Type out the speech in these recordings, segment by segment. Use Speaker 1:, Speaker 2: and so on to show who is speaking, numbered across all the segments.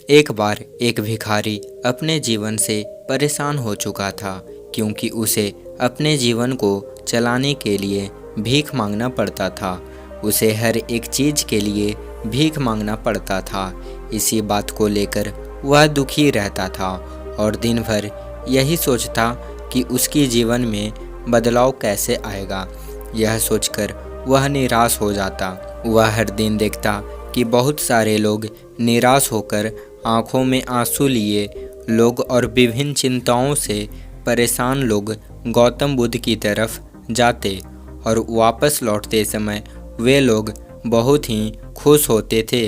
Speaker 1: एक बार एक भिखारी अपने जीवन से परेशान हो चुका था, क्योंकि उसे अपने जीवन को चलाने के लिए भीख मांगना पड़ता था। उसे हर एक चीज़ के लिए भीख मांगना पड़ता था। इसी बात को लेकर वह दुखी रहता था और दिन भर यही सोचता कि उसकी जीवन में बदलाव कैसे आएगा। यह सोचकर वह निराश हो जाता। वह हर दिन देखता कि बहुत सारे लोग निराश होकर आंखों में आंसू लिए लोग और विभिन्न चिंताओं से परेशान लोग गौतम बुद्ध की तरफ जाते और वापस लौटते समय वे लोग बहुत ही खुश होते थे।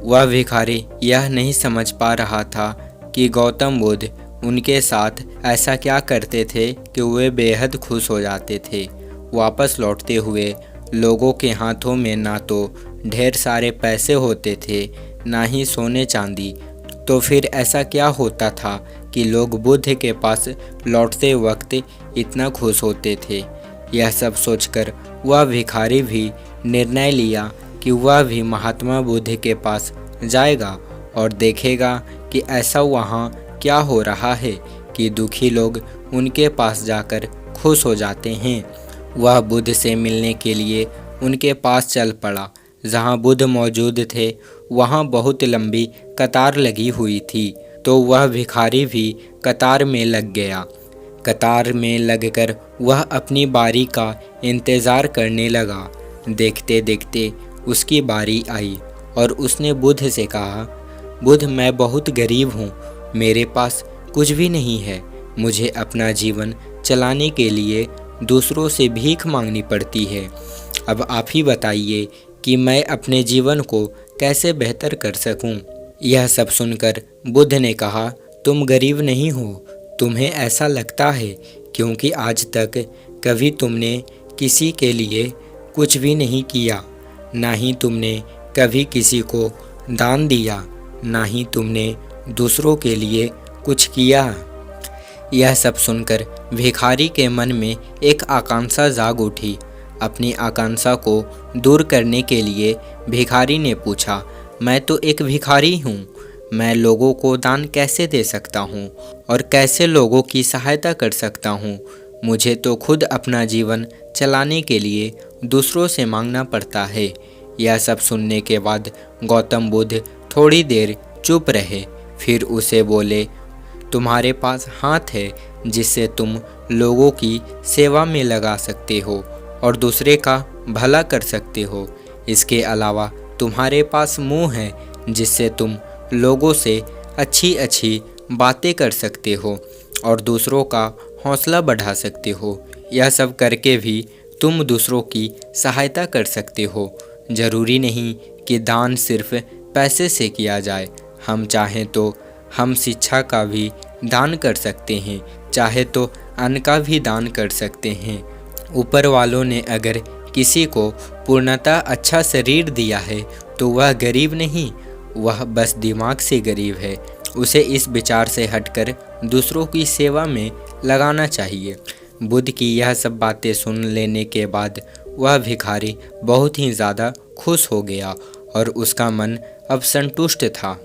Speaker 1: वह भिखारी यह नहीं समझ पा रहा था कि गौतम बुद्ध उनके साथ ऐसा क्या करते थे कि वे बेहद खुश हो जाते थे। वापस लौटते हुए लोगों के हाथों में ना तो ढेर सारे पैसे होते थे, ना ही सोने चांदी। तो फिर ऐसा क्या होता था कि लोग बुद्ध के पास लौटते वक्त इतना खुश होते थे। यह सब सोचकर वह भिखारी भी निर्णय लिया कि वह भी महात्मा बुद्ध के पास जाएगा और देखेगा कि ऐसा वहाँ क्या हो रहा है कि दुखी लोग उनके पास जाकर खुश हो जाते हैं। वह बुद्ध से मिलने के लिए उनके पास चल पड़ा। जहाँ बुद्ध मौजूद थे वहाँ बहुत लंबी कतार लगी हुई थी, तो वह भिखारी भी कतार में लग गया। कतार में लगकर वह अपनी बारी का इंतज़ार करने लगा। देखते देखते उसकी बारी आई और उसने बुद्ध से कहा, बुद्ध, मैं बहुत गरीब हूँ, मेरे पास कुछ भी नहीं है। मुझे अपना जीवन चलाने के लिए दूसरों से भीख मांगनी पड़ती है। अब आप ही बताइए कि मैं अपने जीवन को कैसे बेहतर कर सकूं। यह सब सुनकर बुद्ध ने कहा, तुम गरीब नहीं हो, तुम्हें ऐसा लगता है क्योंकि आज तक कभी तुमने किसी के लिए कुछ भी नहीं किया, ना ही तुमने कभी किसी को दान दिया, ना ही तुमने दूसरों के लिए कुछ किया। यह सब सुनकर भिखारी के मन में एक आकांक्षा जाग उठी। अपनी आकांक्षा को दूर करने के लिए भिखारी ने पूछा, मैं तो एक भिखारी हूँ, मैं लोगों को दान कैसे दे सकता हूँ और कैसे लोगों की सहायता कर सकता हूँ। मुझे तो खुद अपना जीवन चलाने के लिए दूसरों से मांगना पड़ता है। यह सब सुनने के बाद गौतम बुद्ध थोड़ी देर चुप रहे, फिर उसे बोले, तुम्हारे पास हाथ है जिससे तुम लोगों की सेवा में लगा सकते हो और दूसरे का भला कर सकते हो। इसके अलावा तुम्हारे पास मुंह है जिससे तुम लोगों से अच्छी अच्छी बातें कर सकते हो और दूसरों का हौसला बढ़ा सकते हो। यह सब करके भी तुम दूसरों की सहायता कर सकते हो। ज़रूरी नहीं कि दान सिर्फ पैसे से किया जाए। हम चाहें तो हम शिक्षा का भी दान कर सकते हैं, चाहे तो अन्न का भी दान कर सकते हैं। ऊपर वालों ने अगर किसी को पूर्णतः अच्छा शरीर दिया है तो वह गरीब नहीं, वह बस दिमाग से गरीब है। उसे इस विचार से हटकर दूसरों की सेवा में लगाना चाहिए। बुद्ध की यह सब बातें सुन लेने के बाद वह भिखारी बहुत ही ज़्यादा खुश हो गया और उसका मन अब संतुष्ट था।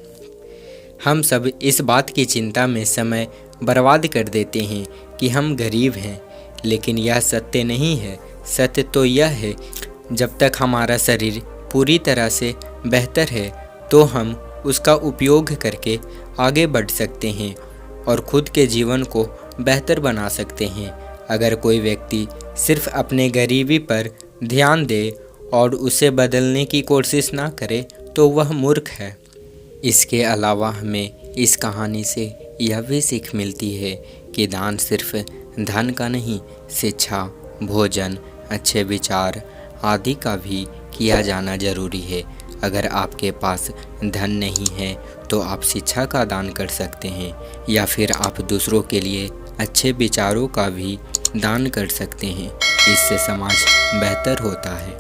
Speaker 1: हम सब इस बात की चिंता में समय बर्बाद कर देते हैं कि हम गरीब हैं, लेकिन यह सत्य नहीं है। सत्य तो यह है, जब तक हमारा शरीर पूरी तरह से बेहतर है तो हम उसका उपयोग करके आगे बढ़ सकते हैं और खुद के जीवन को बेहतर बना सकते हैं। अगर कोई व्यक्ति सिर्फ अपने गरीबी पर ध्यान दे और उसे बदलने की कोशिश ना करे तो वह मूर्ख है। इसके अलावा हमें इस कहानी से यह भी सीख मिलती है कि दान सिर्फ धन का नहीं, शिक्षा, भोजन, अच्छे विचार आदि का भी किया जाना ज़रूरी है। अगर आपके पास धन नहीं है तो आप शिक्षा का दान कर सकते हैं, या फिर आप दूसरों के लिए अच्छे विचारों का भी दान कर सकते हैं। इससे समाज बेहतर होता है।